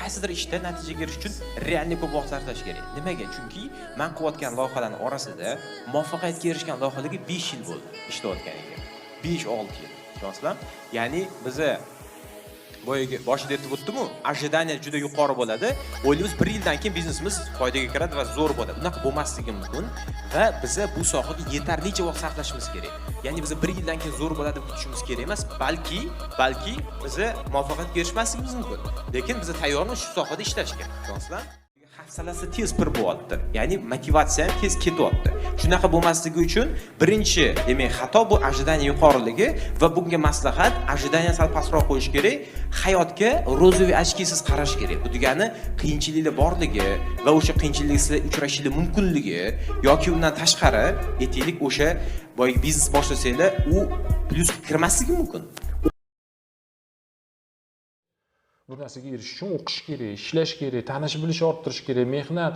qaysidir ishda natijaga erishish uchun realniy ko'p vaqt sarflash kerak. Nimaga? Chunki men qilayotgan loyihalarning orasida muvaffaqiyatga erishgan loyihaligi 5 yil bo'ldi ishlayotganiga. 5-6 yil. Tushunasizlar? Ya'ni biza boyagi boshida aytib o'tdim-ku, ожидание juda yuqori bo'ladi. O'ylaymiz 1 yildan keyin biznesimiz foydaga kiradi va zo'r bo'ladi. Unaqa bo'lmasligi mumkin va biza bu sohaga yetarlicha vaqt sarflashimiz kerak. Ya'ni biza 1 yildan keyin zo'r bo'ladi deb kutishimiz kerak emas, balki biza muvaffaqiyatga erishmasligimiz mumkin. Lekin biza tayyormiz shu sohada ishlash kerak. Tushunasizlar? Hafsalasi tez pir bo'lyapti. Ya'ni motivatsiya tez ketyapti. Shunaqa bo'lmasligi uchun birinchi, demak, xato bu ожидание yuqoriligi va bunga maslahat ожидание sal pastroq qo'yish kerak. Hayotga ro'zoviy ochkisiz qarash kerak. Bu degani qiyinchiliklar borligi va o'sha qiyinchiliklarga uchrashingiz mumkinligi yoki undan tashqari aytaylik o'sha boyagi biznes boshlasanglar, u plyus kirmasligi mumkin. Bu narsaga erishish uchun o'qish kerak, ishlash kerak, tanish bilish orttirish kerak, mehnat,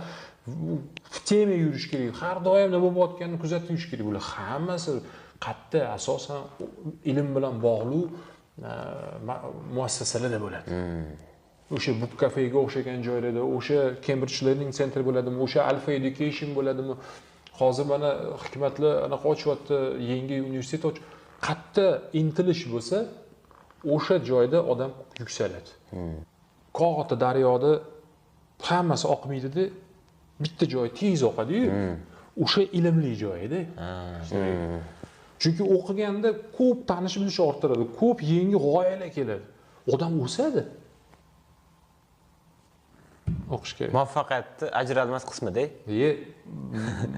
tema yurish kerak, har doim nima bo'layotganini kuzatib yurish kerak. Bular hammasi qatta asosan ilm bilan bog'liq muassasalarda bo'ladi. O'sha Book Cafega o'xshagan joylarda, o'sha Cambridge Learning Center bo'ladimi, o'sha Alpha Education bo'ladimi, hozir mana Hikmatli anaqa ochyapti, yangi universitet qatta intilish bo'lsa, o'sha joyda odam yuksaladi. Qog'ota daryoda hammasi oqmaydida, bitta joy tez oqadi-yu. O'sha ilmli joy edi. Chunki o'qiganda ko'p tanish bilish orttiradi, ko'p yangi g'oyalar keladi. Odam o'sadi. O'qish kerak. Muvaffaqiyatning ajralmas qismida.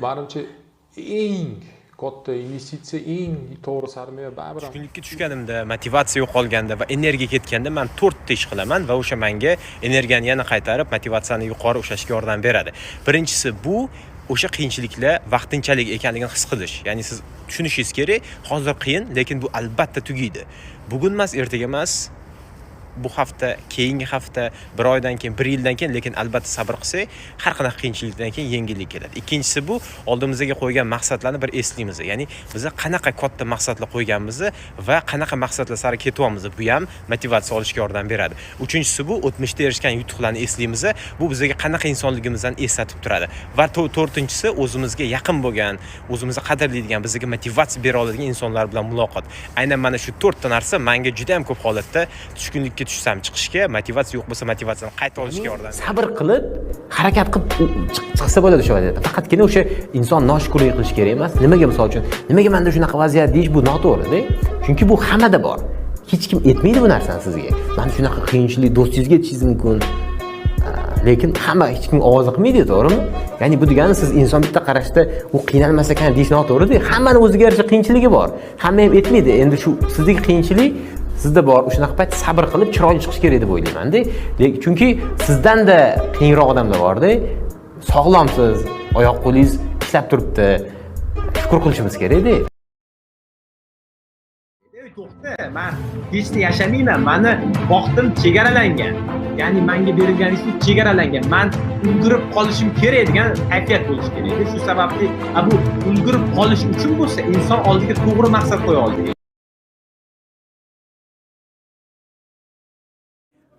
Menimcha eng katta investitsiya, eng to'g'ri sarmoya baribir. Tushkunlikka tushganimda, motivatsiya yo'qolganda va energiya ketganda men 4 ta ish qilaman va o'sha menga energiyani yana qaytarib, motivatsiyani yuqori ushlashga yordam beradi. Birinchisi bu o'sha qiyinchiliklar vaqtinchalik ekanligini his qilish. Ya'ni siz tushunishingiz kerak, hozir qiyin, lekin bu albatta tugaydi. Bugun emas, ertaga emas, bu hafta, keyingi hafta, 1 oydan keyin, 1 yildan keyin, lekin albatta sabr qilsak, har qanaqa qiyinchilikdan keyin yengillik keladi. Ikkinchisi bu oldimizga qo'ygan maqsadlarni bir eslaymiz. Ya'ni biz qanaqa katta maqsadlar qo'yganmizni va qanaqa maqsadlar sari ketyapmiz, bu ham motivatsiya olishga yordam beradi. Uchinchisi bu o'tmishda erishgan yutuqlarni eslaymiz, bu bizga qanaqa insonligimizdan eslatib turadi. Va to'rtinchisi o'zimizga yaqin bo'lgan, o'zimizni qadrlaydigan, bizga motivatsiya bera oladigan insonlar bilan muloqot. Aynan mana shu 4 ta narsa menga juda ham ko'p holatda tushkunlikka tushsam chiqishga, motivatsiya yo'q bo'lsa motivatsiyani qayta olishga yordam beradi. Sabr qilib, harakat qilib chiqsa bo'ladi shu vaziyatda. Faqatgina o'sha inson noshukrlik qilish kerak emas. Nimaga misol uchun, nimaga menda shunaqa vaziyat deyish bu noto'g'ri-da. Chunki bu hammada bor. Hech kim aytmaydi bu narsani sizga. Mana shunaqa qiyinchilik do'stingizga aytishingiz mumkin. Lekin hamma hech kim ovoz qilmaydi, to'g'rimi? Ya'ni bu degani siz inson bitta qarashda u qiynalmas ekan deyish noto'g'ri-da. Hammani o'ziga yarasha qiyinchiligi bor. Hamma ham aytmaydi. Endi shu sizdagi qiyinchilik sizda bor, o'shanaqa payt sabr qilib chiroyli chiqish kerak deb o'ylayman-da. Chunki sizdanda qiyinroq odamlar bor-da. Sog'lomsiz, oyoq qo'lingiz ishlab turibdi. Shukr qilishimiz kerak-da. To'xta, men hechda yashamayman. Meni vaqtim chegaralangan. Ya'ni menga berilgan ish chegaralangan. Men ulgurib qolishim kerak degan kayfiyat bo'lish kerak. Shu sababli bu ulgurib qolish uchun bo'lsa, inson oldiga to'g'ri maqsad qo'ya oladi.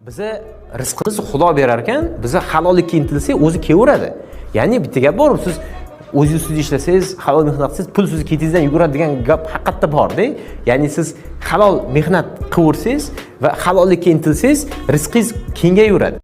Bize rizqimizni Xudo berar ekan, bize halollikka intilsak, o'zi kelaveradi. Ya'ni bitta gap bor, siz o'zingiz ishlasangiz, halol mehnat qilsangiz, pul sizni ketingizdan yuguradi degan gap haqiqatda bor-da. Ya'ni siz halol mehnat qilaversangiz va halollikka intilsangiz, rizqingiz kengayaveradi.